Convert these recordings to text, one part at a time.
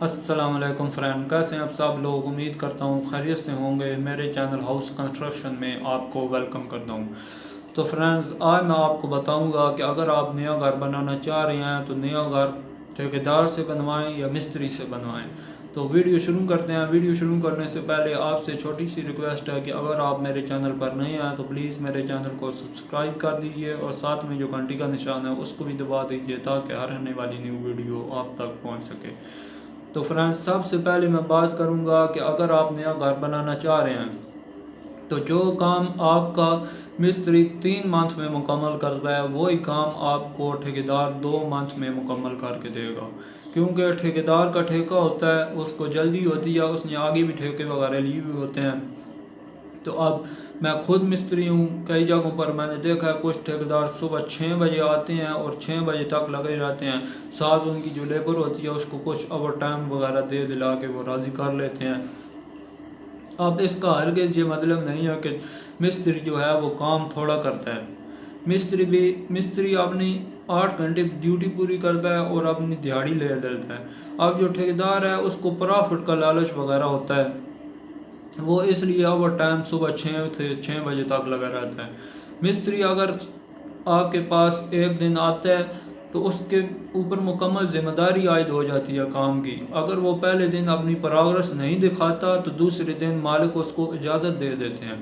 अस्सलाम वालेकुम फ्रेंड, कैसे हैं आप सब लोग। उम्मीद करता हूँ खैरियत से होंगे। मेरे चैनल हाउस कंस्ट्रक्शन में आपको वेलकम करता हूँ। तो फ्रेंड्स, आज मैं आपको बताऊँगा कि अगर आप नया घर बनाना चाह रहे हैं तो नया घर ठेकेदार से बनवाएं या मिस्त्री से बनवाएं। तो वीडियो शुरू करते हैं। वीडियो शुरू करने से पहले आपसे छोटी सी रिक्वेस्ट है कि अगर आप मेरे चैनल पर नए हैं तो प्लीज़ मेरे चैनल को सब्सक्राइब कर दीजिए और साथ में जो घंटी का निशान है उसको भी दबा दीजिए ताकि हर आने वाली न्यू वीडियो आप तक पहुँच सके। तो फ्रेंड्स, सबसे पहले मैं बात करूंगा कि अगर आप नया घर बनाना चाह रहे हैं तो जो काम आपका मिस्त्री 3 मंथ में मुकम्मल करता है वही काम आपको ठेकेदार 2 मंथ में मुकम्मल करके देगा। क्योंकि ठेकेदार का ठेका होता है, उसको जल्दी होती है, उसने आगे भी ठेके वगैरह लिए हुए होते हैं। तो अब मैं खुद मिस्त्री हूँ, कई जगहों पर मैंने देखा है कुछ ठेकेदार सुबह 6 बजे आते हैं और 6 बजे तक लगे रहते हैं। साथ उनकी जो लेबर होती है उसको कुछ ओवर टाइम वगैरह दे दिला के वो राज़ी कर लेते हैं। अब इसका हरगिज़ ये मतलब नहीं है कि मिस्त्री जो है वो काम थोड़ा करता है। मिस्त्री अपनी 8 घंटे ड्यूटी पूरी करता है और अपनी दिहाड़ी ले लेता है। अब जो ठेकेदार है उसको प्रॉफिट का लालच वगैरह होता है, वो इसलिए ओवर टाइम सुबह 6 से 6 बजे तक लगा रहता है। मिस्त्री अगर आपके पास एक दिन आता है तो उसके ऊपर मुकम्मल जिम्मेदारी आयद हो जाती है काम की। अगर वो पहले दिन अपनी प्रोग्रेस नहीं दिखाता तो दूसरे दिन मालिक उसको इजाज़त दे देते हैं।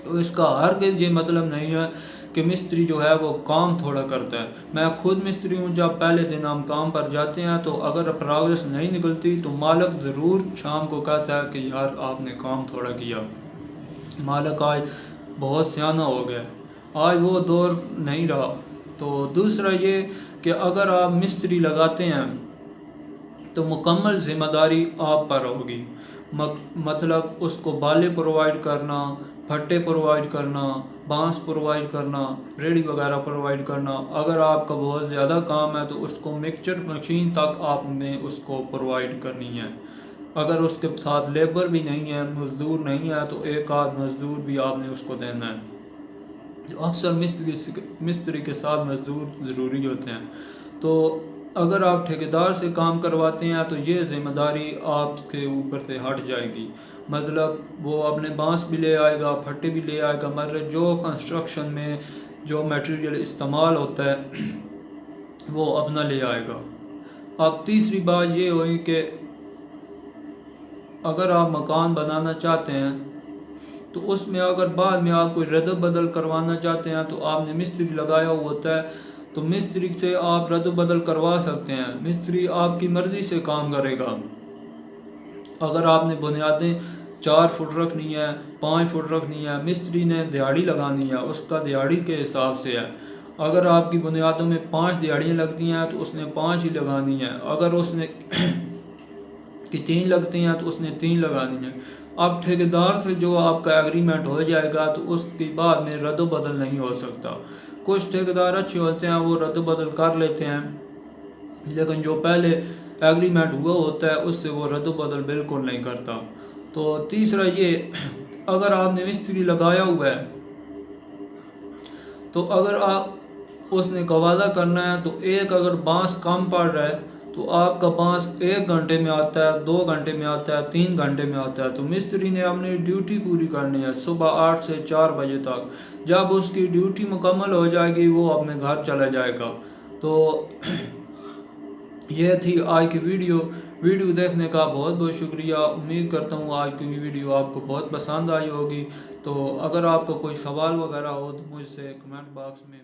तो इसका हरगिज़ ये मतलब नहीं है कि मिस्त्री जो है वो काम थोड़ा करता है। मैं खुद मिस्त्री हूँ। जब पहले दिन हम काम पर जाते हैं तो अगर प्रोग्रेस नहीं निकलती तो मालिक ज़रूर शाम को कहता है कि यार आपने काम थोड़ा किया। मालिक आज बहुत सियाना हो गया, आज वो दौर नहीं रहा। तो दूसरा ये कि अगर आप मिस्त्री लगाते हैं तो मुकम्मल ज़िम्मेदारी आप पर होगी। मतलब उसको बाले प्रोवाइड करना, फट्टे प्रोवाइड करना, बांस प्रोवाइड करना, रेडी वगैरह प्रोवाइड करना। अगर आपका बहुत ज़्यादा काम है तो उसको मिक्सचर मशीन तक आपने उसको प्रोवाइड करनी है। अगर उसके साथ लेबर भी नहीं है, मज़दूर नहीं है, तो एक आध मज़दूर भी आपने उसको देना है। तो अक्सर मिस्त्री के साथ मज़दूर ज़रूरी होते हैं। तो अगर आप ठेकेदार से काम करवाते हैं तो ये ज़िम्मेदारी आपके ऊपर से हट जाएगी। मतलब वो अपने बांस भी ले आएगा, फट्टे भी ले आएगा, मतलब जो कंस्ट्रक्शन में जो मटेरियल इस्तेमाल होता है वो अपना ले आएगा। अब तीसरी बात ये हुई कि अगर आप मकान बनाना चाहते हैं तो उसमें अगर बाद में आप कोई रद्द बदल करवाना चाहते हैं तो आपने मिस्त्री लगाया हुआ होता है, तो मिस्त्री से आप रद्द बदल करवा सकते हैं। मिस्त्री आपकी मर्ज़ी से काम करेगा। अगर आपने बुनियादें 4 फुट रखनी है, 5 फुट रखनी है, मिस्त्री ने दिहाड़ी लगानी है, उसका दिहाड़ी के हिसाब से है। अगर आपकी बुनियादों में 5 दिहाड़ियाँ लगती हैं तो उसने 5 ही लगानी है। अगर उसने कि 3 लगती हैं तो उसने 3 लगानी है। अब ठेकेदार से जो आपका एग्रीमेंट हो जाएगा तो उसके बाद में रद्द बदल नहीं हो सकता। कुछ ठेकेदार अच्छे होते हैं, वो रद्द बदल कर लेते हैं, लेकिन जो पहले एग्रीमेंट हुआ होता है उससे वो रद्द बदल बिल्कुल नहीं करता। तो तीसरा ये, अगर आपने मिस्त्री लगाया हुआ है तो अगर आप उसने कवादा करना है तो एक अगर बांस कम पड़ रहा है तो आपका बांस 1 घंटे में आता है, 2 घंटे में आता है, 3 घंटे में आता है। तो मिस्त्री ने अपनी ड्यूटी पूरी करनी है सुबह 8 से 4 बजे तक। जब उसकी ड्यूटी मुकम्मल हो जाएगी वो अपने घर चला जाएगा। तो यह थी आज की वीडियो देखने का बहुत बहुत शुक्रिया। उम्मीद करता हूँ आज की वीडियो आपको बहुत पसंद आई होगी। तो अगर आपका कोई सवाल वगैरह हो तो मुझसे कमेंट बॉक्स में